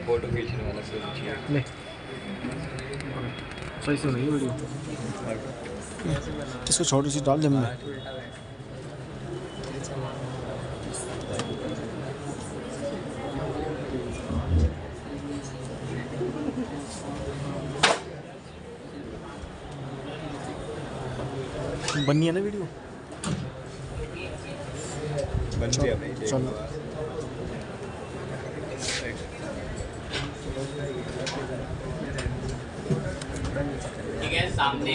Photo खींचने वाला सब ले सही से नहीं वीडियो इसको छोटी सी डाल दे हमने बनी है ना वीडियो बन गया भाई चल ठीक है। सामने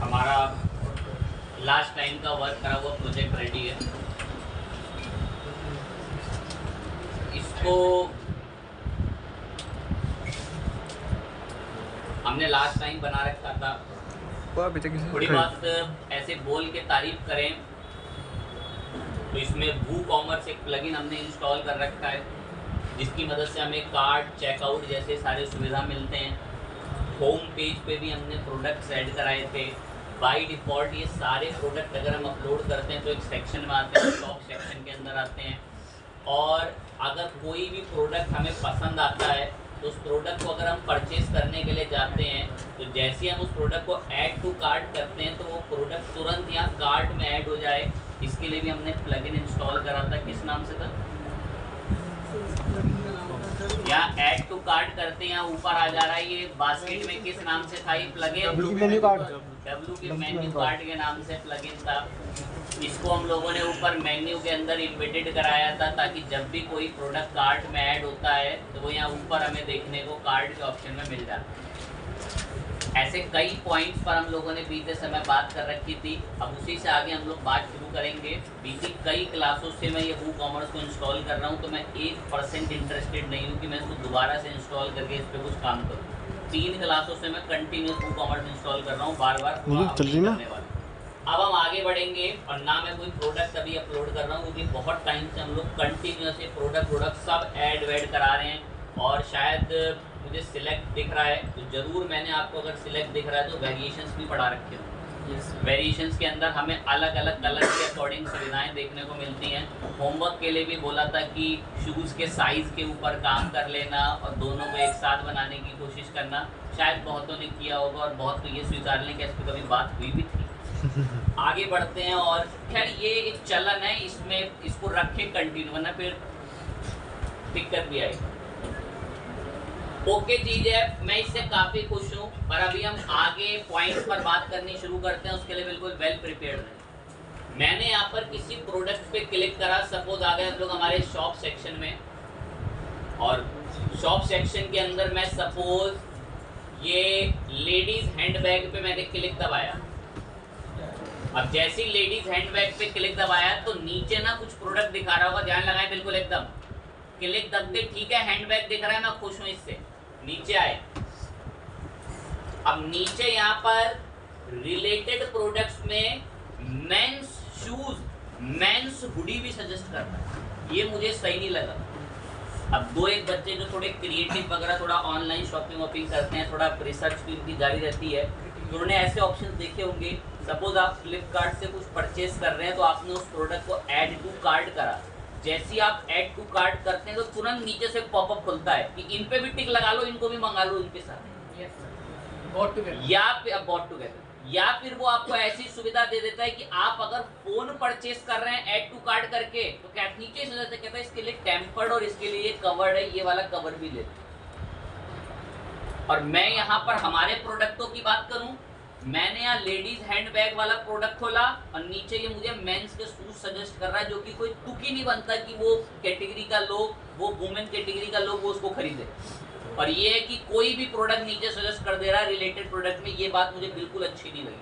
हमारा लास्ट टाइम का वर्क करा हुआ प्रोजेक्ट रेडी है। इसको हमने लास्ट टाइम बना रखा था। थोड़ी बात ऐसे बोल के तारीफ करें तो इसमें वू कॉमर्स एक प्लगइन हमने इंस्टॉल कर रखा है, जिसकी मदद से हमें कार्ड चेकआउट जैसे सारे सुविधा मिलते हैं। होम पेज पे भी हमने प्रोडक्ट्स ऐड कराए थे। बाय डिफ़ॉल्ट ये सारे प्रोडक्ट अगर हम अपलोड करते हैं तो एक सेक्शन में आते हैं, स्टॉक सेक्शन के अंदर आते हैं। और अगर कोई भी प्रोडक्ट हमें पसंद आता है तो उस प्रोडक्ट को अगर हम परचेज़ करने के लिए जाते हैं तो जैसे ही हम उस प्रोडक्ट को ऐड टू कार्ट करते हैं तो वो प्रोडक्ट तुरंत यहाँ कार्ट में ऐड हो जाए, इसके लिए भी हमने प्लगइन इंस्टॉल करा था। किस नाम से था? यहाँ ऐड टू कार्ट करते हैं, यहाँ ऊपर आ जा रहा है ये बास्केट में। किस नाम से था ये प्लगइन? डब्ल्यू मेन्यू कार्ड के नाम से प्लगइन था। इसको हम लोगों ने ऊपर मेन्यू के अंदर एम्बेडेड कराया था ताकि जब भी कोई प्रोडक्ट कार्ट में ऐड होता है तो वो यहाँ ऊपर हमें देखने को कार्ट के ऑप्शन में मिल जाता है। ऐसे कई पॉइंट्स पर हम लोगों ने बीते समय बात कर रखी थी। अब उसी से आगे हम लोग बात शुरू करेंगे। बीती कई क्लासों से मैं ये वू कॉमर्स को इंस्टॉल कर रहा हूँ, तो मैं 1% इंटरेस्टेड नहीं हूँ कि मैं इसको दोबारा से इंस्टॉल करके इस पर कुछ काम करूँ। 3 क्लासों से मैं कंटिन्यूस वू कॉमर्स इंस्टॉल कर रहा हूँ, बार बार करने वाला। अब हम आगे बढ़ेंगे और ना मैं कोई प्रोडक्ट अभी अपलोड कर रहा हूँ क्योंकि बहुत टाइम से हम लोग कंटिन्यूस प्रोडक्ट सब ऐड वैड करा रहे हैं। और शायद मुझे सिलेक्ट दिख रहा है तो ज़रूर मैंने आपको अगर सिलेक्ट दिख रहा है तो वेरिएशंस भी पढ़ा रखे हो। वेरिएशंस के अंदर हमें अलग अलग कलर के अकॉर्डिंग सुविधाएं देखने को मिलती हैं। होमवर्क के लिए भी बोला था कि शूज़ के साइज़ के ऊपर काम कर लेना और दोनों को एक साथ बनाने की कोशिश करना। शायद बहुतों ने किया होगा और बहुत तो ये स्वीकार लें कि इस पर कभी बात हुई भी थी। आगे बढ़ते हैं और खैर ये एक चलन है, इसमें इसको रखें कंटिन्यू, वरना फिर दिक्कत भी आएगी। ओके चीज है, मैं इससे काफ़ी खुश हूँ। पर अभी हम आगे पॉइंट्स पर बात करनी शुरू करते हैं, उसके लिए बिल्कुल वेल प्रिपेयर्ड रहें। मैंने यहाँ पर किसी प्रोडक्ट पे क्लिक करा, सपोज आ गए हम लोग हमारे शॉप सेक्शन में, और शॉप सेक्शन के अंदर मैं सपोज ये लेडीज़ हैंडबैग पे मैंने क्लिक दबाया। अब जैसे ही लेडीज़ हैंडबैग पे क्लिक दबाया तो नीचे ना कुछ प्रोडक्ट दिखा रहा होगा, ध्यान लगाएं बिल्कुल एकदम। क्लिक दबते ठीक है हैंडबैग दिख रहा है, मैं खुश हूँ इससे। नीचे आए, अब नीचे यहाँ पर रिलेटेड प्रोडक्ट्स में मेंस शूज, मेंस हुडी भी सजेस्ट करता है। ये मुझे सही नहीं लगा। अब 2-1 बच्चे जो थोड़े क्रिएटिव वगैरह थोड़ा ऑनलाइन शॉपिंग वॉपिंग करते हैं, थोड़ा रिसर्च भी उनकी जारी रहती है, तो उन्होंने ऐसे ऑप्शन देखे होंगे। सपोज आप फ्लिपकार्ट से कुछ परचेज कर रहे हैं तो आपने उस प्रोडक्ट को ऐड टू कार्ट करा। जैसे ही आप ऐड टू कार्ट करते हैं तो तुरंत नीचे से पॉपअप खुलता है कि इन पे भी टिक लगा लो, इनको भी मंगा लो इनके साथ। बॉट टुगेदर या फिर वो आपको ऐसी सुविधा दे देता है कि आप अगर फोन परचेज कर रहे हैं ऐड टू कार्ट करके तो क्या नीचे से कहता है इसके लिए टेम्पर्ड और इसके लिए कवर्ड है, ये वाला कवर भी ले। और मैं यहाँ पर हमारे प्रोडक्टों की बात करूँ, मैंने यहाँ लेडीज हैंडबैग वाला प्रोडक्ट खोला और नीचे ये मुझे मेंस के शूज सजेस्ट कर रहा है, जो कि कोई तुक ही नहीं बनता कि वो कैटेगरी का लोग, वो वुमेन कैटेगरी का लोग वो उसको खरीदे। और ये है कि कोई भी प्रोडक्ट नीचे सजेस्ट कर दे रहा है रिलेटेड प्रोडक्ट में, ये बात मुझे बिल्कुल अच्छी नहीं लगी।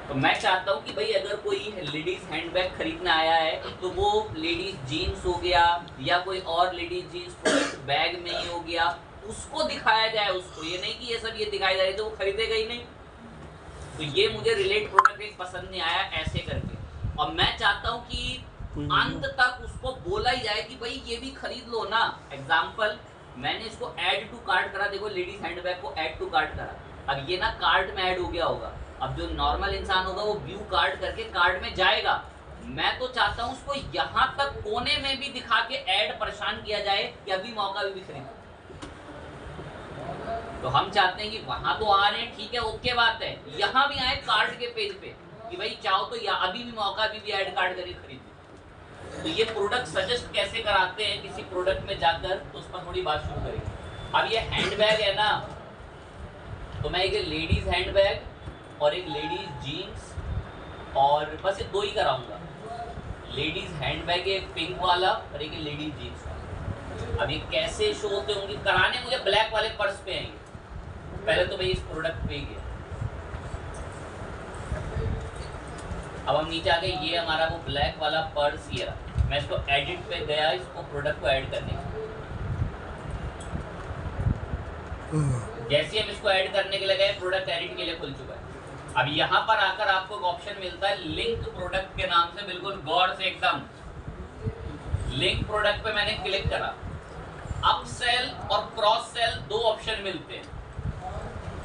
तो मैं चाहता हूँ कि भाई अगर कोई लेडीज हैंडबैग खरीदने आया है तो वो लेडीज जीन्स हो गया या कोई और लेडीज जीन्स प्रोडक्ट बैग में ही हो गया, उसको दिखाया जाए उसको। ये नहीं कि ये सब ये दिखाई जा रही तो वो खरीदेगा ही नहीं। तो ये मुझे रिलेट प्रोडक्ट एक पसंद नहीं आया ऐसे करके। और मैं चाहता हूँ कि अंत तक उसको बोला ही जाए कि भाई ये भी खरीद लो ना। एग्जाम्पल, मैंने इसको ऐड टू कार्ट करा, देखो लेडीज हैंडबैग को ऐड टू कार्ट करा, अब ये ना कार्ट में ऐड हो गया होगा। अब जो नॉर्मल इंसान होगा वो व्यू कार्ट करके कार्ट में जाएगा, मैं तो चाहता हूं उसको यहां तक कोने में भी दिखा के ऐड परेशान किया जाए कि अभी मौका भी खरीदो। तो हम चाहते हैं कि वहां तो आ रहे हैं, ठीक है, ओके बात है, यहां भी आए कार्ड के पेज पे कि भाई चाहो तो या अभी भी मौका, अभी भी ऐड कार्ड करके खरीदो। तो ये प्रोडक्ट सजेस्ट कैसे कराते हैं किसी प्रोडक्ट में जाकर, तो उस पर थोड़ी बात शुरू करेंगे। अब ये हैंडबैग है ना, तो मैं एक लेडीज हैंडबैग और एक लेडीज जीन्स और बस ये दो ही कराऊंगा। लेडीज हैंडबैग एक पिंक वाला और एक लेडीज जीन्स वाला। अब ये कैसे शो होते होंगे, कराने मुझे ब्लैक वाले पर्स पे आएंगे। पहले तो भाई इस प्रोडक्ट पे गया, अब हम नीचे आ गए, ये हमारा वो ब्लैक वाला पर्स ये रहा। मैं इसको एडिट पे गया, इसको प्रोडक्ट को ऐड करने के, जैसे हम इसको ऐड करने के लिए गए, प्रोडक्ट एडिट के लिए खुल चुका है। अब यहाँ पर आकर आपको एक ऑप्शन मिलता है लिंक प्रोडक्ट के नाम से, बिल्कुल गौर से एकदम। लिंक प्रोडक्ट पे मैंने क्लिक करा, अप सेल और क्रॉस सेल दो ऑप्शन मिलते हैं।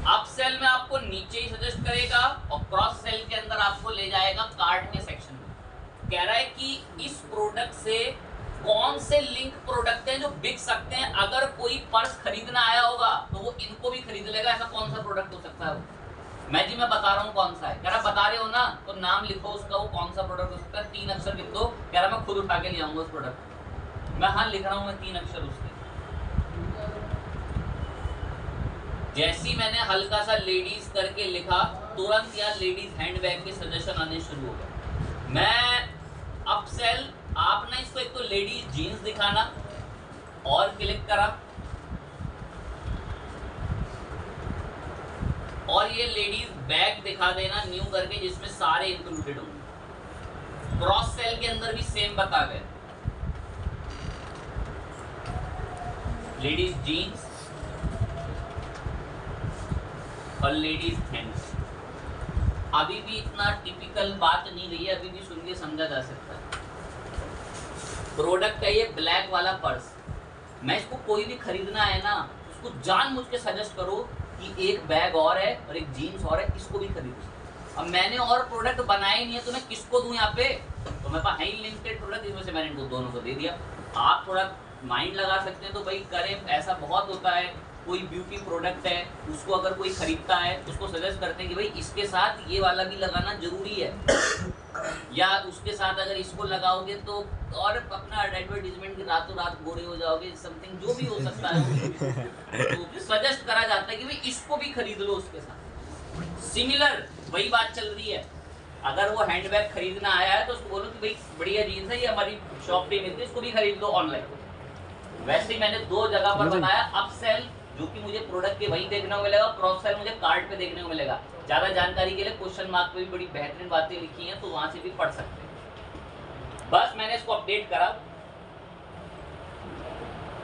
अप सेल में आपको नीचे ही सजेस्ट करेगा और क्रॉस सेल के अंदर आपको ले जाएगा कार्ट के सेक्शन में। कह रहा है कि इस प्रोडक्ट से कौन से लिंक प्रोडक्ट हैं जो बिक सकते हैं। अगर कोई पर्स खरीदना आया होगा तो वो इनको भी खरीद लेगा। ऐसा कौन सा प्रोडक्ट हो सकता है वो? मैं बता रहा हूँ कौन सा है। कह रहा बता रहे हो ना, तो नाम लिखो उसका, वो कौन सा प्रोडक्ट हो सकता है, 3 अक्षर लिख दो। कह रहा मैं खुद उठा के ले आऊंगा उस प्रोडक्ट। मैं हाँ लिख रहा हूँ, मैं 3 अक्षर उसके। जैसे ही मैंने हल्का सा लेडीज करके लिखा, तुरंत यहाँ लेडीज हैंडबैग के सजेशन आने शुरू हो गए। मैं अप सेल, आप ना इसको एक तो लेडीज जीन्स दिखाना और क्लिक करा, और ये लेडीज बैग दिखा देना न्यू करके, जिसमें सारे इंक्लूडेड होंगे। क्रॉस सेल के अंदर भी सेम बता गए, लेडीज जीन्स और लेडीज हैंड्स। अभी भी इतना टिपिकल बात नहीं रही है, अभी भी सुन के समझा जा सकता है। प्रोडक्ट है ये ब्लैक वाला पर्स। मैं इसको कोई भी खरीदना है ना, उसको जान मुझ के सजेस्ट करो कि एक बैग और है और एक जीन्स और है, इसको भी खरीदो। अब मैंने और प्रोडक्ट बनाए नहीं है तो मैं किसको दूं यहाँ पे? तो मेरे पास है ही लिमिटेड प्रोडक्ट, इसमें से मैंने इनको दोनों को दे दिया। आप थोड़ा माइंड लगा सकते हैं तो भाई करें। ऐसा बहुत होता है, कोई ब्यूटी प्रोडक्ट है, उसको अगर कोई खरीदता है उसको सजेस्ट करते हैं कि भाई इसके साथ ये वाला भी लगाना जरूरी है, या उसके साथ अगर इसको लगाओगे तो और अपना एडवर्टीजमेंट की रातों रात गोरे हो जाओगे, समथिंग जो भी हो सकता है। तो सजेस्ट करा जाता है कि भाई इसको भी खरीद लो उसके साथ। सिमिलर वही बात चल रही है। अगर वो हैंडबैग खरीदना आया है तो उसको बोलो कि भाई बढ़िया जीन्स है, ये हमारी शॉप पे मिलती है, इसको भी खरीद लो ऑनलाइन। वैसे ही मैंने 2 जगह पर बताया, अप सेल जो कि मुझे प्रोडक्ट के वही देखने को मिलेगा, क्रॉस सेल मुझे कार्ड पे देखने को मिलेगा। ज़्यादा जानकारी के लिए क्वेश्चन मार्क पे भी बड़ी बेहतरीन बातें लिखी हैं, तो वहां से भी पढ़ सकते हैं। बस मैंने इसको अपडेट करा।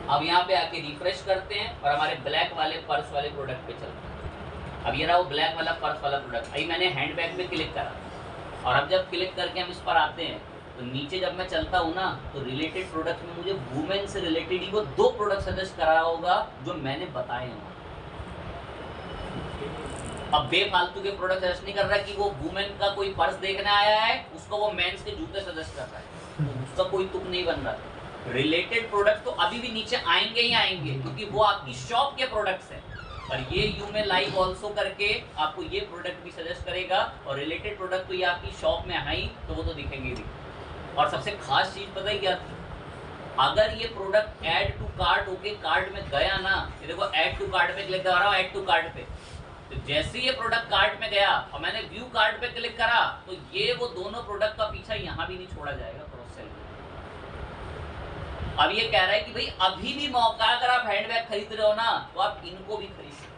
अब यहाँ पे आके रिफ्रेश करते हैं और हमारे ब्लैक वाले पर्स वाले प्रोडक्ट पे चलते हैं। अब ये रहा वो ब्लैक वाला पर्स वाला प्रोडक्ट। अभी मैंने हैंडबैग पे क्लिक करा, और अब जब क्लिक करके हम इस पर आते हैं तो नीचे जब मैं चलता हूँ ना, तो रिलेटेड प्रोडक्ट में मुझे वुमेन से रिलेटेड ही वो 2 प्रोडक्ट सजेस्ट करा होगा जो मैंने बताए हैं। अब बेफालतू के प्रोडक्ट सजेस्ट नहीं कर रहा कि वो वुमेन का कोई पर्स देखने आया है, उसको वो मेंस के जूते सजेस्ट कर रहा है, उसका कोई तुक नहीं बन रहा। रिलेटेड प्रोडक्ट तो अभी भी नीचे आएंगे ही आएंगे, क्योंकि वो आपकी शॉप के प्रोडक्ट्स हैं। और ये यू में लाइव ऑल्सो करके आपको ये प्रोडक्ट भी सजेस्ट करेगा, और रिलेटेड प्रोडक्ट तो ये आपकी शॉप में आई तो वो तो दिखेंगे ही। और सबसे खास चीज पता है क्या थी? अगर ये प्रोडक्ट ऐड टू कार्ट होके कार्ट में गया ना, ये देखो ऐड टू कार्ट पे क्लिक कर रहा हूँ, ऐड टू कार्ट पे, तो जैसे ये प्रोडक्ट कार्ट में गया और मैंने व्यू कार्ट पे क्लिक करा, तो ये वो दोनों प्रोडक्ट का पीछा यहाँ भी नहीं छोड़ा जाएगा क्रॉस सेल में। अब ये कह रहा है कि भाई अभी भी मौका, अगर आप हैंडबैग खरीद रहे हो ना, तो आप इनको भी खरीद सकते।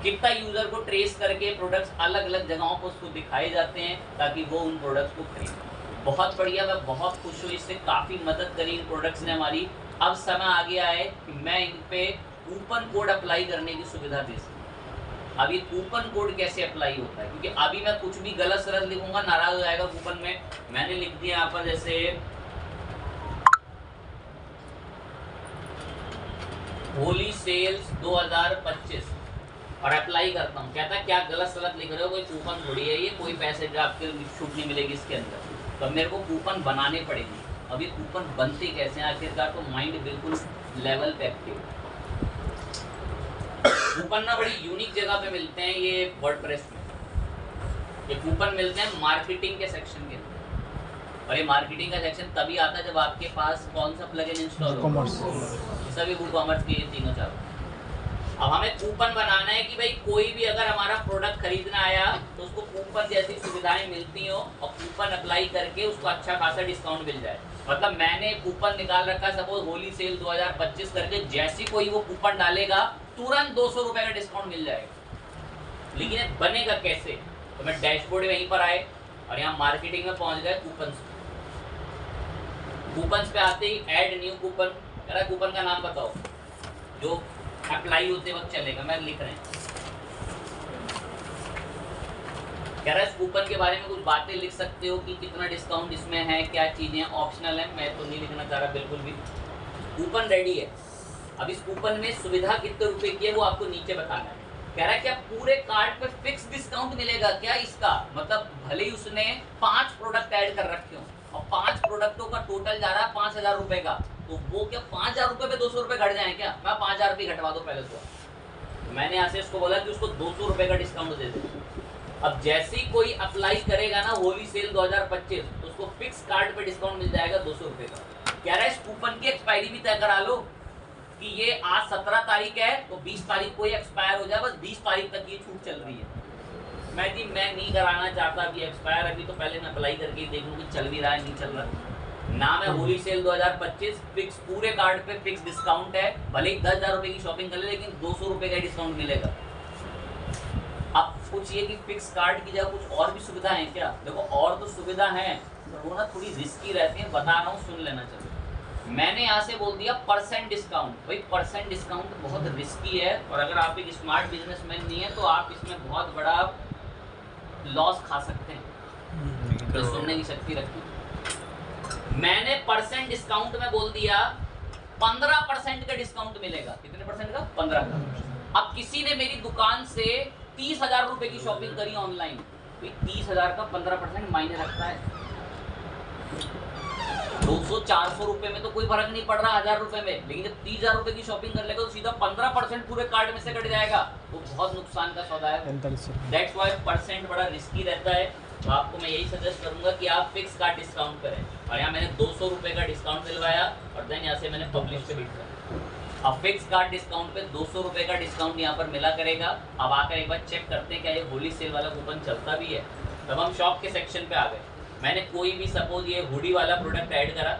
कितना यूजर को ट्रेस करके प्रोडक्ट्स अलग अलग जगहों पर उसको दिखाए जाते हैं ताकि वो उन प्रोडक्ट्स को खरीदे। बहुत बढ़िया, मैं बहुत खुश हूँ, इससे काफ़ी मदद करी इन प्रोडक्ट्स ने हमारी। अब समय आ गया है कि मैं इन पे कूपन कोड अप्लाई करने की सुविधा दे सकूँ। अब ये कूपन कोड कैसे अप्लाई होता है, क्योंकि अभी मैं कुछ भी गलत सरल लिखूंगा नाराज हो जाएगा कूपन में। मैंने लिख दिया यहाँ पर जैसे होली सेल्स 2025। और अप्लाई करता हूँ, कहता है क्या गलत सलत लिख रहे हो, कोई कूपन थोड़ी है ये, कोई पैसे जो आपके छूट नहीं मिलेगी इसके अंदर। तो मेरे को कूपन बनाने पड़ेंगे। अब ये कूपन बनते कैसे हैं आखिरकार, तो माइंड बिल्कुल लेवल पे एक्टिव। कूपन ना बड़ी यूनिक जगह पे मिलते हैं ये वर्डप्रेस में। ये कूपन मिलते हैं मार्केटिंग के सेक्शन के अंदर, और ये मार्केटिंग का सेक्शन तभी आता है जब आपके पास कौन सा प्लगइन इंस्टॉल हो, कॉमर्स सभी वूकॉमर्स के ये तीनों चारों। अब हमें कूपन बनाना है कि भाई कोई भी अगर हमारा प्रोडक्ट खरीदना आया तो उसको कूपन जैसी सुविधाएं मिलती हो और कूपन अप्लाई करके उसको अच्छा खासा डिस्काउंट मिल जाए। मतलब मैंने कूपन निकाल रखा, सपोज होली सेल 2025 करके, जैसी कोई वो कूपन डालेगा तुरंत 200 रुपए का डिस्काउंट मिल जाएगा। लेकिन ये बनेगा कैसे, तो मैं डैशबोर्ड वहीं पर आए और यहाँ मार्केटिंग में पहुंच गए कूपन्स। कूपन्स पे आते ही ऐड न्यू कूपन, कह रहा कूपन का नाम बताओ जो अप्लाई होते वक्त चलेगा। मैं लिख रहे हैं, कह रहा है इस कूपन के बारे में कुछ बातें लिख सकते हो कि कितना डिस्काउंट इसमें है, क्या चीजें ऑप्शनल है। मैं तो नहीं लिखना चाह रहा बिल्कुल भी। कूपन रेडी है। अब इस कूपन में सुविधा कितने रुपए की है वो आपको नीचे बताना है। कह रहा है क्या पूरे कार्ड पे फिक्स डिस्काउंट मिलेगा क्या इसका, मतलब भले ही उसने 5 प्रोडक्ट ऐड कर रखे हो और 5 प्रोडक्टों का टोटल जा रहा है 5000 रुपए का, तो वो क्या 5000 रुपए पे 200 रुपए घट जाए क्या? मैं 5000 रुपये घटवा दो पहले तो। मैंने यहाँ से इसको बोला कि उसको 200 रुपए का डिस्काउंट दे दे। अब जैसे ही कोई अप्लाई करेगा ना होली सेल 2025, तो उसको फिक्स कार्ड पे डिस्काउंट मिल जाएगा 200 रुपए का। कह रहा है इस कूपन की एक्सपायरी भी तय करा लो कि ये आज 17 तारीख है तो 20 तारीख को ये एक्सपायर हो जाए, बस 20 तारीख तक ये छूट चल रही है। मैं नहीं कराना चाहता अभी एक्सपायर, अभी तो पहले मैं अप्लाई करके देख लूँ कि चल भी रहा है नहीं चल रहा। नाम है होली सेल 2025, फिक्स पूरे कार्ड पे फिक्स डिस्काउंट है। भले ही 10,000 रुपए की शॉपिंग कर ले लेकिन 200 रुपए का डिस्काउंट मिलेगा। अब सोचिए कि फिक्स कार्ड की जगह कुछ और भी सुविधा है क्या? देखो और तो सुविधा है पर वो ना थोड़ी रिस्की रहती है, बता रहा हूँ सुन लेना चाहिए। मैंने यहाँ से बोल दिया परसेंट डिस्काउंट। भाई परसेंट डिस्काउंट बहुत रिस्की है और अगर आप एक स्मार्ट बिजनेसमैन नहीं है तो आप इसमें बहुत बड़ा लॉस खा सकते हैं। तो सुनने की शक्ति रखिए। मैंने परसेंट डिस्काउंट में बोल दिया 15% का डिस्काउंट मिलेगा। कितने परसेंट का? 15 का। अब किसी ने मेरी दुकान से 30,000 रुपए की शॉपिंग करी ऑनलाइन, 30,000 का 15% मायने रखता है। 200-400 रुपए में तो कोई फर्क नहीं पड़ रहा 1000 रुपए में, लेकिन जब 30,000 रुपए की शॉपिंग कर लेगा तो सीधा 15% पूरे कार्ड में से कट जाएगा, वो बहुत नुकसान का सौदा है। दैट्स व्हाई परसेंट बड़ा रिस्की रहता है। तो आपको मैं यही सजेस्ट करूंगा कि आप फिक्स कार्ड डिस्काउंट करें। और यहाँ मैंने 200 रुपए का डिस्काउंट दिलवाया और देन यहाँ से मैंने पब्लिश पे हिट किया। अब फिक्स कार्ड डिस्काउंट पे 200 रुपए का डिस्काउंट यहाँ पर मिला करेगा। अब आकर एक बार चेक करते हैं क्या ये होली सेल वाला कूपन चलता भी है। तब हम शॉप के सेक्शन पे आ गए। मैंने कोई भी सपोज ये हुडी वाला प्रोडक्ट ऐड करा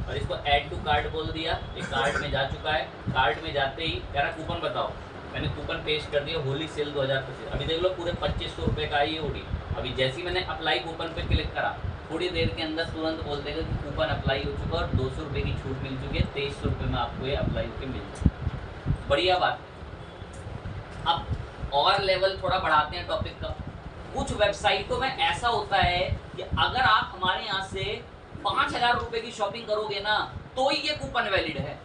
और इसको ऐड टू कार्ट बोल दिया, ये कार्ट में जा चुका है। कार्ट में जाते ही कह रहा कूपन बताओ, मैंने कूपन पेस्ट कर दिया होली सेल 2025। अभी देख लो पूरे 2500 रुपये का ये हुडी। अभी जैसे ही मैंने अप्लाई कूपन पे क्लिक करा थोड़ी देर के अंदर तुरंत बोल देगा कि कूपन अप्लाई हो चुका और 200 रुपये की छूट मिल चुकी है, 2300 रुपये में आपको ये अप्लाई होकर मिल जाए। बढ़िया बात। अब और लेवल थोड़ा बढ़ाते हैं टॉपिक का। कुछ वेबसाइटों में ऐसा होता है कि अगर आप हमारे यहाँ से 5,000 रुपए की शॉपिंग करोगे ना तो ही ये कूपन वैलिड है।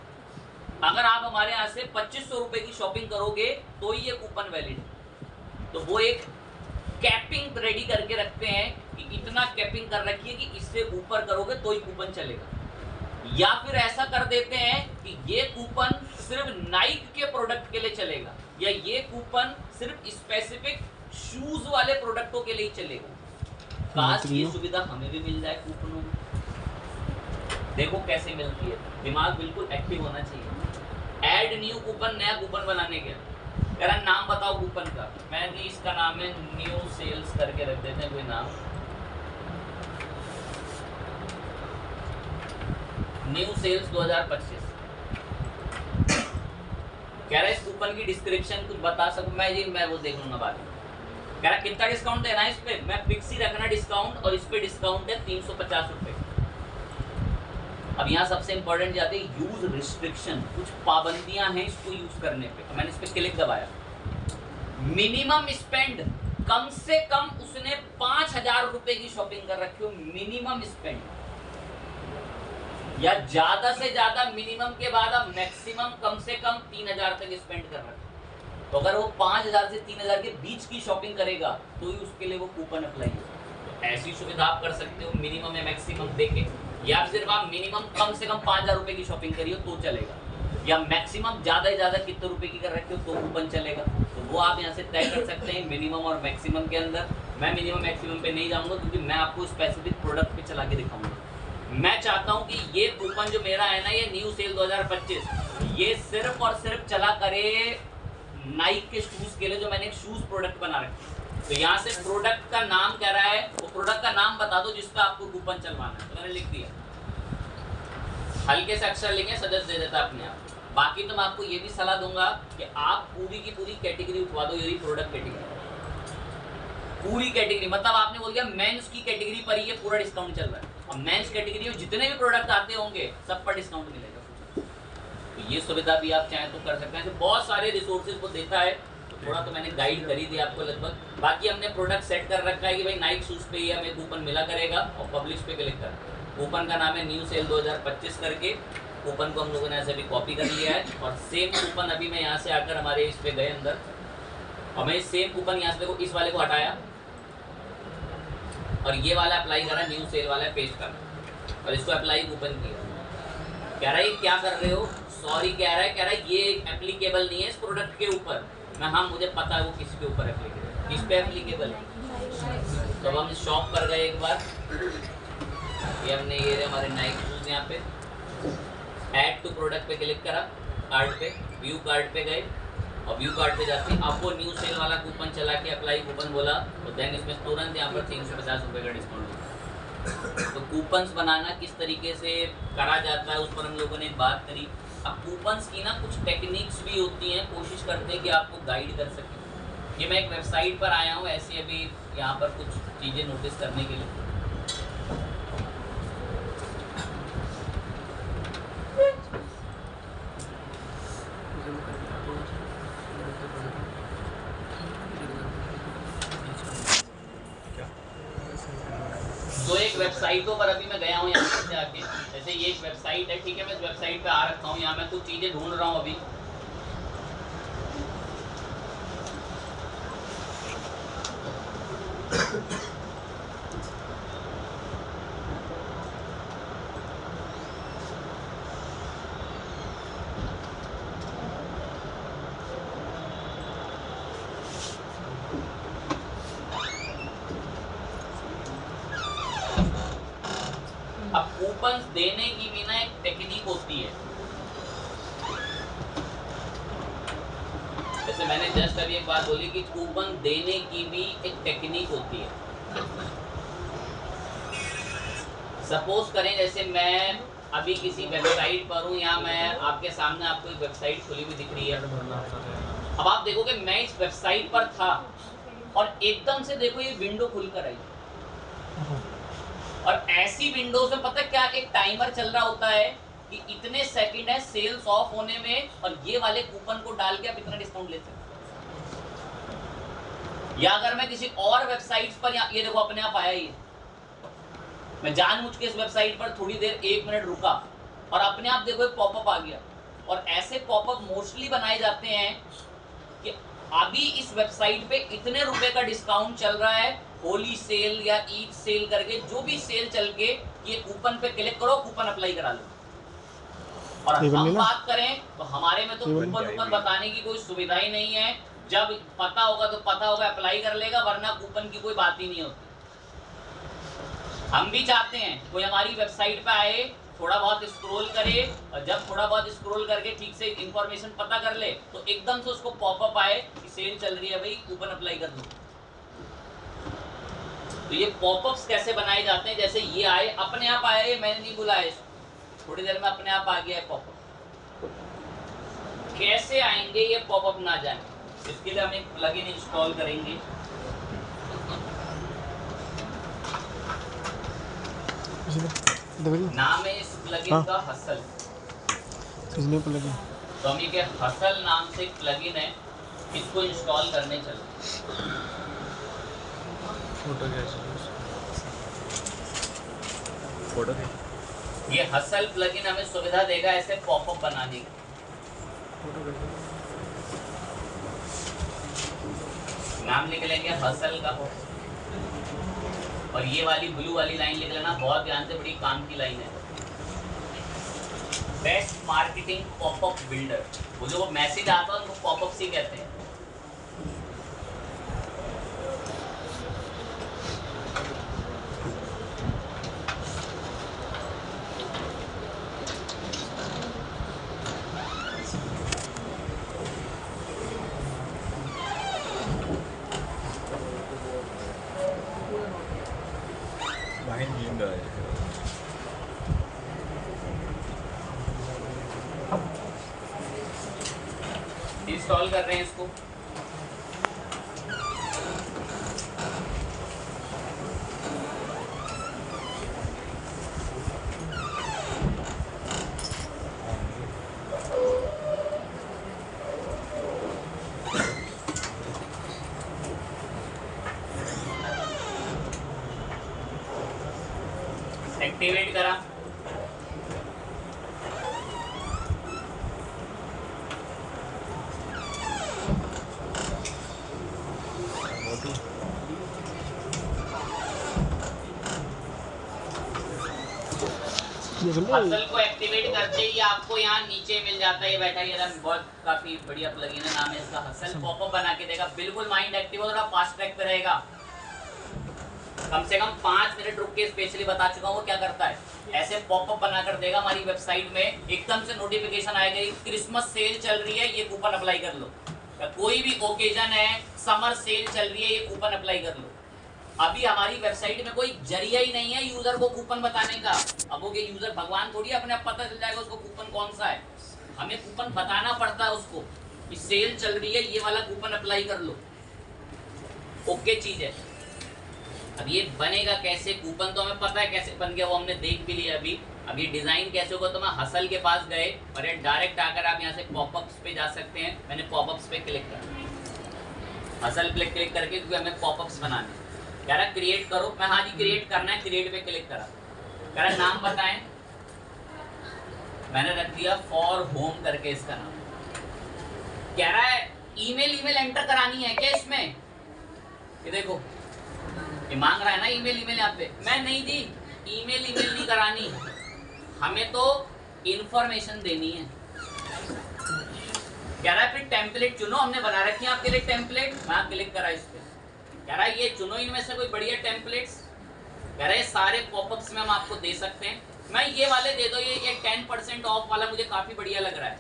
अगर आप हमारे यहाँ से 2500 रुपए की शॉपिंग करोगे तो ही ये कूपन वैलिड है। तो वो एक कैपिंग रेडी करके रखते हैं कि इतना कैपिंग कर रखिए कि इससे ऊपर करोगे तो ही कूपन चलेगा। या फिर ऐसा कर देते हैं कि ये कूपन सिर्फ नाइक के प्रोडक्ट के लिए चलेगा या ये कूपन सिर्फ स्पेसिफिक शूज वाले प्रोडक्टों के लिए चलेगा। काश ये सुविधा हमें भी मिल जाए कूपनों में। देखो कैसे मिलती है, दिमाग बिल्कुल एक्टिव होना चाहिए। ऐड न्यू कूपन, नया कूपन बनाने के मेरा नाम बताओ कूपन का। मैंने इसका नाम है न्यू सेल्स करके रख देते हैं कोई नाम, न्यू सेल्स 2025। कह रहा है इस कूपन की डिस्क्रिप्शन कुछ बता सकूं मैं वो देख लूंगा बाद में। कह रहा कितना डिस्काउंट देना है इस पे, मैं फिक्स ही रखना डिस्काउंट और इस पे डिस्काउंट है 350 रुपए। अब यहाँ सबसे इंपॉर्टेंट जाते हैं यूज रिस्ट्रिक्शन, कुछ पाबंदियां हैं इसको यूज करने पे। मैंने इस पे क्लिक दबाया, मिनिमम स्पेंड, कम से कम उसने 5,000 रुपए की शॉपिंग कर रखी हो मिनिमम स्पेंड, या ज्यादा से ज्यादा मिनिमम के बाद अब मैक्सिमम कम से कम 3,000 तक स्पेंड कर रखा। तो अगर वो 5,000 से 3,000 के बीच की शॉपिंग करेगा तो ही उसके लिए वो कूपन अप्लाई होगा। तो ऐसी सुविधा आप कर सकते हो मिनिमम या मैक्सिमम देके, या सिर्फ आप मिनिमम कम से कम 5,000 रुपये की शॉपिंग करिए तो चलेगा, या मैक्सिमम ज़्यादा से ज़्यादा कितने रुपए की कर रखे हो तो कूपन चलेगा। तो वो आप यहाँ से तय कर सकते हैं मिनिमम और मैक्सिमम के अंदर। मैं मिनिमम मैक्सिमम पे नहीं जाऊँगा क्योंकि मैं आपको स्पेसिफिक प्रोडक्ट पे चला के दिखाऊंगा। मैं चाहता हूँ कि ये कूपन जो मेरा है ना, ये न्यू सेल 2025, ये सिर्फ और सिर्फ चला करे नाइक के शूज़ के लिए, जो मैंने एक शूज़ प्रोडक्ट बना रखा है। तो यहाँ से प्रोडक्ट का नाम कह रहा है, वो प्रोडक्ट का नाम बता दो जिसका आपको कूपन चलवाना है। तो मैंने लिख दिया, हल्के से अक्षर लिखे, सजेस्ट दे देता अपने आप। बाकी तो मैं आपको ये भी सलाह दूंगा कि आप पूरी की पूरी कैटेगरी उठवा दो, यदि प्रोडक्ट कैटेगरी पूरी कैटेगरी, मतलब आपने बोल दिया मेंस की कैटेगरी पर ही ये पूरा डिस्काउंट चल रहा है। अब मेंस कैटेगरी में जितने भी प्रोडक्ट आते होंगे सब पर डिस्काउंट मिलेगा। तो ये सुविधा भी आप चाहें तो कर सकते हैं। तो बहुत सारे रिसोर्सेज को देता है, तो थोड़ा तो मैंने गाइड कर ही दिया आपको लगभग। बाकी हमने प्रोडक्ट सेट कर रखा है कि भाई नाइक शूज़ पे ही हमें कूपन मिला करेगा, और पब्लिश पे क्लिक कर, कूपन का नाम है न्यू सेल 2025 करके। कूपन को हम लोगों ने ऐसे भी कॉपी कर लिया है, और सेम कूपन अभी मैं यहाँ से आकर हमारे इस पे गए अंदर, और मैं सेम कूपन यहाँ से देखो इस वाले को हटाया और ये वाला अप्लाई करा, न्यू सेल वाला पेस्ट करा और इसको अप्लाई कूपन किया। कह रहा है क्या कर रहे हो, सॉरी कह रहा है ये एप्लीकेबल नहीं है इस प्रोडक्ट के ऊपर। मैं हाँ मुझे पता है वो किसके ऊपर एप्लीकेबल है, किस पे एप्लीकेबल है। तो हम शॉप पर गए एक बार, ये हमने ये हमारे नाइक शूज़ यहाँ पे ऐड टू प्रोडक्ट पे क्लिक करा, कार्ड पे व्यू कार्ड पे गए, और व्यू कार्ड पे जाते हैं आपको न्यू सेल वाला कूपन चला के अप्लाई कूपन बोला, तो देन इसमें तुरंत यहाँ पर 350 रुपये का डिस्काउंट होगा। तो कूपन्स बनाना किस तरीके से करा जाता है उस पर हम लोगों ने एक बात करी। अब कूपन्स की ना कुछ टेक्निक्स भी होती हैं, कोशिश करते हैं कि आपको गाइड कर सकें। ये मैं एक वेबसाइट पर आया हूँ ऐसे अभी यहाँ पर कुछ चीज़ें नोटिस करने के लिए। तो एक वेबसाइटों पर अभी मैं गया हूँ यहाँ से आके, जैसे ये एक वेबसाइट है, ठीक है, मैं इस वेबसाइट पे आ रखा हूँ, यहाँ मैं कुछ चीज़ें ढूंढ रहा हूँ अभी। अब कूपन्स देने की भी ना एक टेक्निक होती है। जैसे मैंने जस्ट अभी एक बात बोली कि कूपन देने की भी एक टेक्निक होती है। सपोज करें जैसे मैं अभी किसी वेबसाइट पर हूँ, यहाँ मैं आपके सामने आपको एक वेबसाइट खुली हुई दिख रही है। अब आप देखोगे मैं इस वेबसाइट पर था और एकदम से देखो ये विंडो खुल कर आई, और ऐसी विंडोज में पता क्या एक टाइमर चल रहा होता है कि इतने सेकंड है सेल्स ऑफ होने में, और ये वाले कूपन को डाल के आप इतना डिस्काउंट ले सकते हैं। या अगर मैं किसी और वेबसाइट्स पर, ये देखो अपने आप आया ही, मैं जानबूझ के इस वेबसाइट पर थोड़ी देर 1 मिनट रुका और अपने आप देखो एक पॉपअप आ गया। और ऐसे पॉपअप मोस्टली बनाए जाते हैं कि अभी इस वेबसाइट पे इतने रुपए का डिस्काउंट चल रहा है, होली सेल या ईद सेल करके, जो भी सेल चल के, ये कूपन पे क्लिक करो, कूपन अप्लाई करा लो। और हम बात करें तो हमारे में तो कूपन बताने की कोई सुविधा ही नहीं है। जब पता होगा तो पता होगा, अप्लाई कर लेगा, वरना कूपन की कोई बात ही नहीं होती। हम भी चाहते हैं कोई हमारी वेबसाइट पे आए, थोड़ा बहुत स्क्रॉल करे, और जब थोड़ा बहुत स्क्रॉल करके ठीक से इंफॉर्मेशन पता कर ले तो एकदम से उसको पॉपअप आए कि सेल चल रही है भाई, कूपन अप्लाई कर दो। तो ये पॉपअप्स कैसे बनाए जाते हैं, जैसे ये आए, अपने आप आए, मैंने नहीं बुलाया, थोड़ी देर में अपने आप आ गया है पॉपअप। कैसे आएंगे ये पॉपअप ना जाए, इसके लिए हम एक प्लगइन इंस्टॉल करेंगे। नाम है इस प्लगइन का हसल। तो हम ये हसल नाम से एक प्लगइन है, इसको इंस्टॉल करने चलो। फोटो ये हसल प्लगइन हमें सुविधा देगा ऐसे पॉपअप बनाने की। नाम लिख लेंगे हसल का, और ये वाली ब्लू वाली लाइन लिख लेना, बहुत ध्यान से, बड़ी काम की लाइन है। बेस्ट मार्केटिंग पॉपअप बिल्डर, वो जो मैसेज आता है उनको पॉपअप ही कहते हैं। Behind नींद आए। इंस्टॉल कर रहे हैं इसको। एक्टिवेट करा, मोटू ये चल हसल को एक्टिवेट करते ही आपको यहाँ नीचे मिल जाता है, ये बैठा ही है, बहुत काफी बढ़िया प्लगइन है, नाम है इसका हसल। पॉपअप बना के देगा, बिल्कुल माइंड एक्टिव होगा, फास्ट ट्रैक पे रहेगा। कम से कम 5 मिनट रुक के स्पेशली बता चुका हूँ वो क्या करता है। ऐसे पॉपअप बना कर देगा हमारी वेबसाइट में, एकदम से नोटिफिकेशन आएगा, क्रिसमस सेल चल रही है, ये कूपन अप्लाई कर लो। कोई भी ओकेजन है, समर सेल चल रही है, ये कूपन अप्लाई कर लो। अभी हमारी वेबसाइट में कोई जरिया ही नहीं है यूजर को कूपन बताने का। अब वो यूजर भगवान थोड़ी, अपने आप पता चल जाएगा उसको कूपन कौन सा है, हमें कूपन बताना पड़ता है उसको कि सेल चल रही है, ये वाला कूपन अप्लाई कर लो। ओके चीज है। अब ये बनेगा कैसे कूपन, तो हमें पता है कैसे बन गया, वो हमने देख भी लिया। अभी डिजाइन कैसे होगा, तो मैं हसल के पास गए और ये डायरेक्ट आकर आप यहाँ से पॉपअप्स पे जा सकते हैं। मैंने पॉपअप्स पे क्लिक करा, हसल पे क्लिक करके, क्योंकि हमें पॉपअप्स बनाने। कह रहा क्रिएट करो, मैं हाँ जी क्रिएट करना है, क्रिएट पे क्लिक करा। कह रहा नाम बताएं, मैंने रख दिया फॉर होम करके इसका नाम। कह रहा है ईमेल एंटर करानी है क्या इसमें, ये देखो ये मांग रहा है ना ईमेल यहाँ पे। मैं नहीं दी, ईमेल नहीं करानी, हमें तो इंफॉर्मेशन देनी है। कह रहा है फिर टेम्पलेट चुनो, हमने बना रखी है आपके लिए टेम्पलेट। मैं क्लिक करा इस पे, कह रहा है ये चुनो इनमें से कोई बढ़िया टेम्पलेट्स। कह रहा है सारे पॉपअप्स में हम आपको दे सकते हैं, मैं ये वाले दे दो, ये 10% ऑफ वाला मुझे काफी बढ़िया लग रहा है।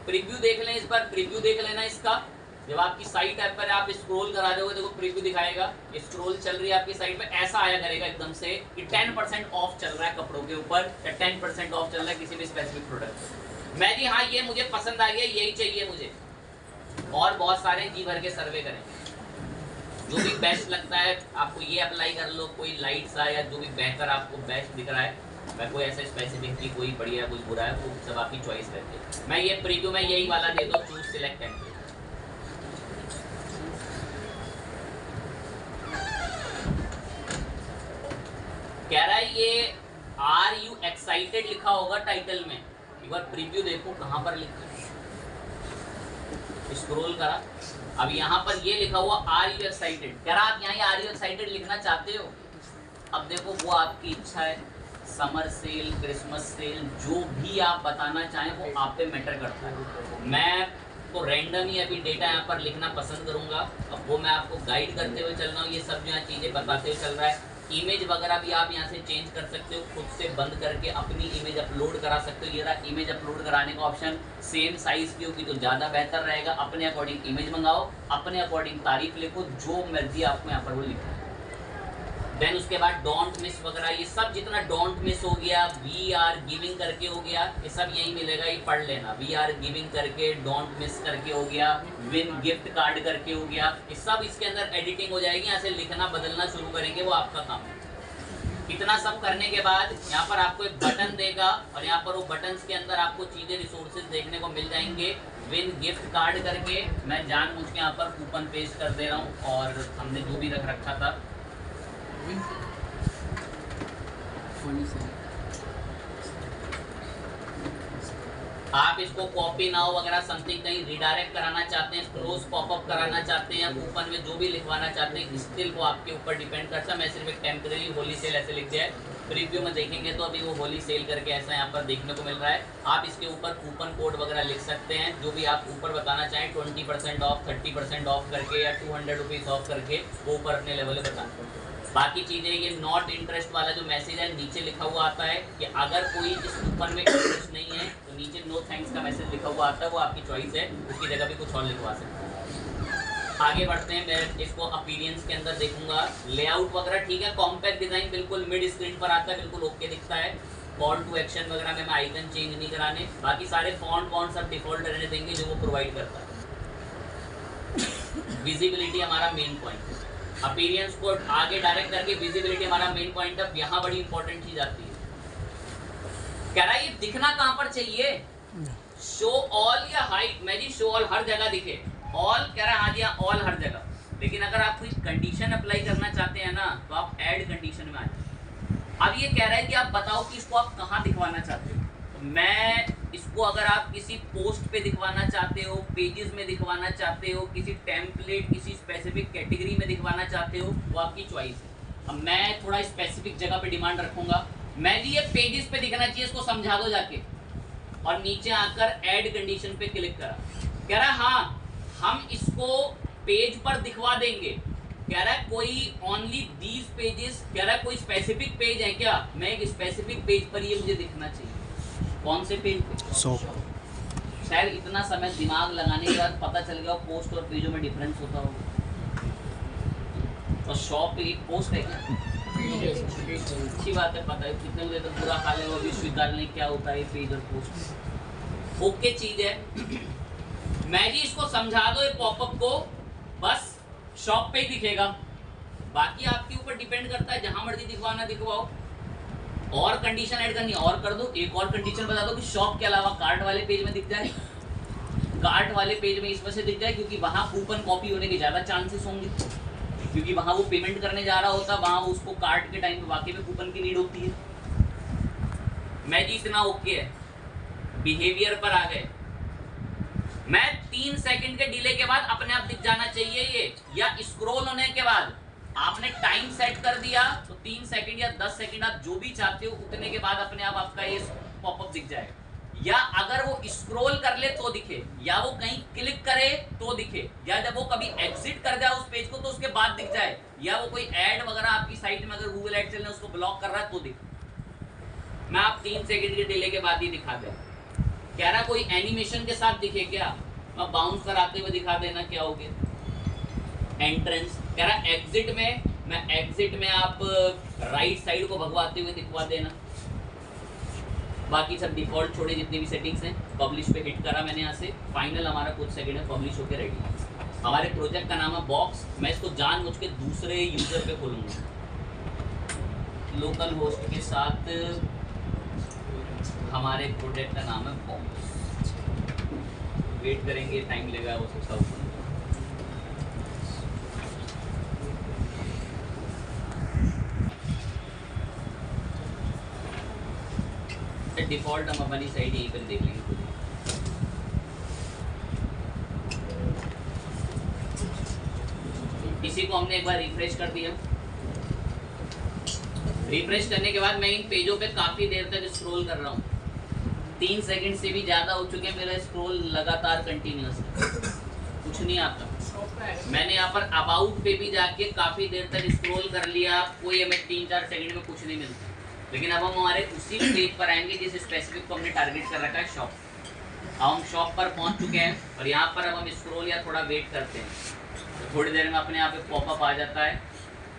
प्रीव्यू देख लें, इस बार प्रीव्यू देख लेना इसका। जब आपकी साइट ऐप पर आप स्क्रॉल करा दोगे, देखो प्रीव्यू दिखाएगा, स्क्रॉल चल रही है आपकी साइट पे, ऐसा आया करेगा एकदम से कि 10% ऑफ चल रहा है कपड़ों के ऊपर, या 10% ऑफ चल रहा है किसी भी स्पेसिफिक प्रोडक्ट। मैं जी हाँ ये मुझे पसंद आ गया, यही चाहिए मुझे, और बहुत सारे जी भर के सर्वे करेंगे। जो भी बेस्ट लगता है आपको ये अप्लाई कर लो, कोई लाइट सा या जो भी बेहतर आपको बेस्ट दिख रहा है। मैं कोई ऐसा स्पेसिफिक की कोई बढ़िया कुछ बुरा है, वो सब आपकी चॉइस रहती है। मैं ये प्रीव्यू में यही वाला दे दो, चूज सिलेक्ट टेम्पलेट। कह रहा है ये आर यू एक्साइटेड लिखा होगा टाइटल में, एक बार प्रीव्यू देखो कहाँ पर लिखा है, स्क्रॉल करा, अब यहाँ पर ये लिखा हुआ आर यू एक्साइटेड। कह रहा आप यहाँ आर यू एक्साइटेड लिखना चाहते हो, अब देखो वो आपकी इच्छा है। समर सेल, क्रिसमस सेल, जो भी आप बताना चाहें वो आप पे मैटर करता है। मैं तो रैंडम ही अभी डेटा यहाँ पर लिखना पसंद करूँगा, अब वो मैं आपको गाइड करते हुए चल रहा हूँ, ये सब जो यहाँ चीज़ें बताते हुए चल रहा है। इमेज वगैरह भी आप यहाँ से चेंज कर सकते हो, खुद से बंद करके अपनी इमेज अपलोड करा सकते हो। ये रहा इमेज अपलोड कराने का ऑप्शन, सेम साइज की होगी तो ज़्यादा बेहतर रहेगा। अपने अकॉर्डिंग इमेज मंगाओ, अपने अकॉर्डिंग तारीफ लिखो, जो मर्जी आपको यहाँ पर वो लिखो। देन उसके बाद डोंट मिस वगैरह, ये सब जितना डोंट मिस हो गया, वी आर गिविंग करके हो गया, ये सब यही मिलेगा, ये पढ़ लेना। वी आर गिविंग करके, डोंट मिस करके हो गया, विन गिफ्ट कार्ड करके हो गया, ये सब इसके अंदर एडिटिंग हो जाएगी। यहाँ से लिखना बदलना शुरू करेंगे, वो आपका काम है। इतना सब करने के बाद यहाँ पर आपको एक बटन देगा, और यहाँ पर वो बटन्स के अंदर आपको चीज़ें रिसोर्सेज देखने को मिल जाएंगे। विन गिफ्ट कार्ड करके मैं जानबूझ के यहाँ पर कूपन पेस्ट कर दे रहा हूँ, और हमने जो भी रख रखा था आप इसको कॉपी नाउ वगैरह समथिंग कहीं रिडायरेक्ट कराना चाहते हैं, क्लोज पॉपअप कराना चाहते हैं, या कूपन में जो भी लिखवाना चाहते हैं, स्टिल वो आपके ऊपर डिपेंड करता है। मैं सिर्फ एक टेम्परेरी होली सेल ऐसे लिख दिया है। प्रीव्यू में देखेंगे तो अभी वो होली सेल करके ऐसा यहाँ पर देखने को मिल रहा है। आप इसके ऊपर कूपन कोड वगैरह लिख सकते हैं, जो भी आप ऊपर बताना चाहें, 20% ऑफ, 30% ऑफ करके, या 200 रुपीज़ ऑफ करके, वो ऊपर अपने लेवल पर बताना सकते हैं। बाकी चीज़ें, ये नॉट इंटरेस्ट वाला जो मैसेज है नीचे लिखा हुआ आता है कि अगर कोई इस कूपन में इंटरेस्ट नहीं है तो नीचे नो थैंक्स का मैसेज लिखा हुआ आता है, वो आपकी चॉइस है, उसकी जगह भी कुछ और लिखवा सकते हैं। आगे बढ़ते हैं, मैं इसको अपीरियंस के अंदर देखूंगा। लेआउट वगैरह ठीक है, कॉम्पैक्ट डिजाइन बिल्कुल मिड स्क्रीन पर आता है, बिल्कुल ओके दिखता है। कॉल टू एक्शन वगैरह में मैं आइकन चेंज नहीं कराने, बाकी सारे फॉन्ट सब डिफॉल्ट रहने देंगे जो वो प्रोवाइड करता है। विजिबिलिटी हमारा मेन पॉइंट है, अपीयरेंस को आगे डायरेक्ट करके विजिबिलिटी हमारा मेन पॉइंट है। यहाँ बड़ी इंपॉर्टेंट चीज आती है, कह रहा है ये दिखना कहाँ पर चाहिए, शो ऑल या हाइड। मैं जी शो ऑल हर जगह दिखे, ऑल कह रहा है हाँ जी हाँ ऑल हर जगह। लेकिन अगर आप कोई कंडीशन अप्लाई करना चाहते हैं ना तो आप ऐड कंडीशन में आ जाए। अब ये कह रहा है कि आप बताओ कि इसको आप कहाँ दिखवाना चाहते हो। तो मैं इसको अगर आप किसी पोस्ट पे दिखवाना चाहते हो, पेजेस में दिखवाना चाहते हो, किसी टेम्पलेट, किसी स्पेसिफिक कैटेगरी में दिखवाना चाहते हो, वो आपकी चॉइस है। अब मैं थोड़ा स्पेसिफिक जगह पे डिमांड रखूंगा। मैं जी ये पेजेस पे दिखना चाहिए, इसको समझा दो जाके, और नीचे आकर ऐड कंडीशन पे क्लिक करा। कह रहा है हाँ हम इसको पेज पर दिखवा देंगे। कह रहा है कोई ओनली दीज पेजेस, कह रहा है कोई स्पेसिफिक पेज है क्या, मैं एक स्पेसिफिक पेज पर ये मुझे दिखना चाहिए। कौन से पेज पे? शायद इतना समय दिमाग लगाने के बाद पता चल गया पोस्ट और पेजों में डिफरेंस होता होगा। और शॉप एक पोस्ट है क्या? अच्छी बात है, पता है कितने मुझे तो बुरा खा ले वो विश्वविद्यालय क्या होता है पेज और पोस्ट। ओके चीज है। मैं जी इसको समझा दो ये पॉपअप को, बस शॉप पे ही दिखेगा, बाकी आपके ऊपर डिपेंड करता है, जहां मर्जी दिखवाना दिखवाओ। और कंडीशन ऐड करनी और कर दो, एक और कंडीशन बता दो कि शॉप के अलावा कार्ट वाले पेज में दिख जाए। कार्ट वाले पेज में इस वजह से दिख जाए क्योंकि वहां कूपन कॉपी होने के ज्यादा चांसेस होंगे, क्योंकि वहां वो पेमेंट करने जा रहा होता, वहां उसको कार्ट के टाइम पे वाकई में कूपन की नीड होती है। मैं जी इतना ओके है। बिहेवियर पर आ गए, मैं 3 सेकंड के डिले के बाद अपने आप दिख जाना चाहिए ये, या स्क्रॉल होने के बाद आपने टाइम सेट कर दिया तो 3 सेकंड या 10 सेकंड आप जो भी चाहते हो उतने के बाद अपने आप आपका ये पॉपअप दिख जाएगा। या अगर वो स्क्रॉल कर ले तो दिखे, या वो कहीं क्लिक करे तो दिखे, या जब वो कभी एग्जिट कर जाए उस पेज को तो उसके बाद दिख जाए, या वो कोई ऐड वगैरह आपकी साइट में अगर गूगल ऐड चल रहा है उसको ब्लॉक कर रहा है तो दिखे। मैं आप 3 सेकंड के डिले के बाद ही दिखा दे। कह रहा कोई एनिमेशन के साथ दिखे क्या, मैं बाउंस कराते हुए दिखा देना, क्या हो गया। एंट्रेंस कह रहा एग्जिट में, मैं एग्जिट में आप राइट साइड को भगवाते हुए दिखवा देना। बाकी सब डिफॉल्ट छोड़े जितनी भी सेटिंग्स हैं। पब्लिश पे हिट करा मैंने यहाँ से, फाइनल हमारा कुछ सेकंड में पब्लिश होकर रेडी। हमारे प्रोजेक्ट का नाम है बॉक्स। मैं इसको जानबूझ के दूसरे यूजर पे खोलूंगा, लोकल होस्ट के साथ। हमारे प्रोजेक्ट का नाम है बॉक्स। वेट करेंगे, टाइम लेगा वो सब सब। डिफॉल्ट हम अपनी साइड यहीं पर देख लेंगे। इसी को हमने एक बार रिफ्रेश कर दिया। रिफ्रेश करने के बाद मैं इन पेजों पे काफ़ी देर तक स्क्रॉल कर रहा हूँ। 3 सेकंड से भी ज़्यादा हो चुके हैं मेरा स्क्रॉल लगातार कंटिन्यूअस, कुछ नहीं आता। मैंने यहाँ पर अबाउट पे भी जाके काफ़ी देर तक स्क्रॉल कर लिया, कोई हमें 3-4 सेकंड में कुछ नहीं मिलता। लेकिन अब हम हमारे उसी पेज पर आएंगे जिस स्पेसिफिक को हमने टारगेट कर रखा है, शॉप। अब हम शॉप पर पहुँच चुके हैं और यहाँ पर अब हम स्क्रॉल या थोड़ा वेट करते हैं तो थोड़ी देर में अपने यहाँ पे पॉपअप आ जाता है।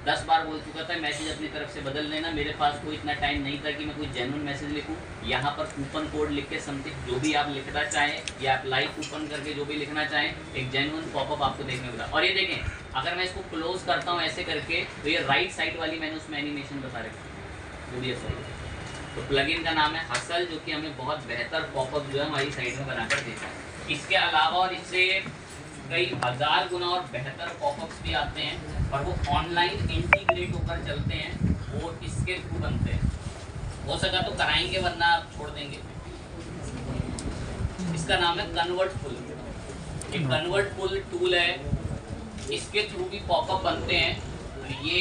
10 बार बोल चुका था, मैसेज अपनी तरफ से बदल लेना। मेरे पास कोई इतना टाइम नहीं था कि मैं कोई जेन्युइन मैसेज लिखूं। यहाँ पर कूपन कोड लिख के समथिंग जो भी आप लिखना चाहें, या आप लाइव कूपन करके जो भी लिखना चाहें, एक जेन्युइन पॉपअप आपको देखने मिला। और ये देखें, अगर मैं इसको क्लोज करता हूँ ऐसे करके तो ये राइट साइड वाली मैंने उसमें एनिमेशन बता रखी है। तो प्लगइन का नाम है हसल, जो कि हमें बहुत बेहतर पॉपअप जो है हमारी साइड में बनाकर देता है। इसके अलावा और इससे कई हज़ार गुना और बेहतर पॉपअप्स भी आते हैं और वो ऑनलाइन इंटीग्रेट होकर चलते हैं, वो इसके थ्रू बनते हैं। हो सका तो कराएंगे, वरना आप छोड़ देंगे। इसका नाम है कन्वर्ट फुल। एक कन्वर्ट फुल टूल है, इसके थ्रू भी पॉपअप बनते हैं। तो ये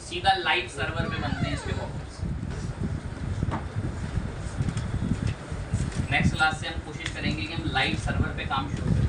सीधा लाइव सर्वर पे बनते हैं इसके पॉपअप्स। नेक्स्ट क्लास से हम कोशिश करेंगे कि हम लाइव सर्वर पे काम शुरू करें।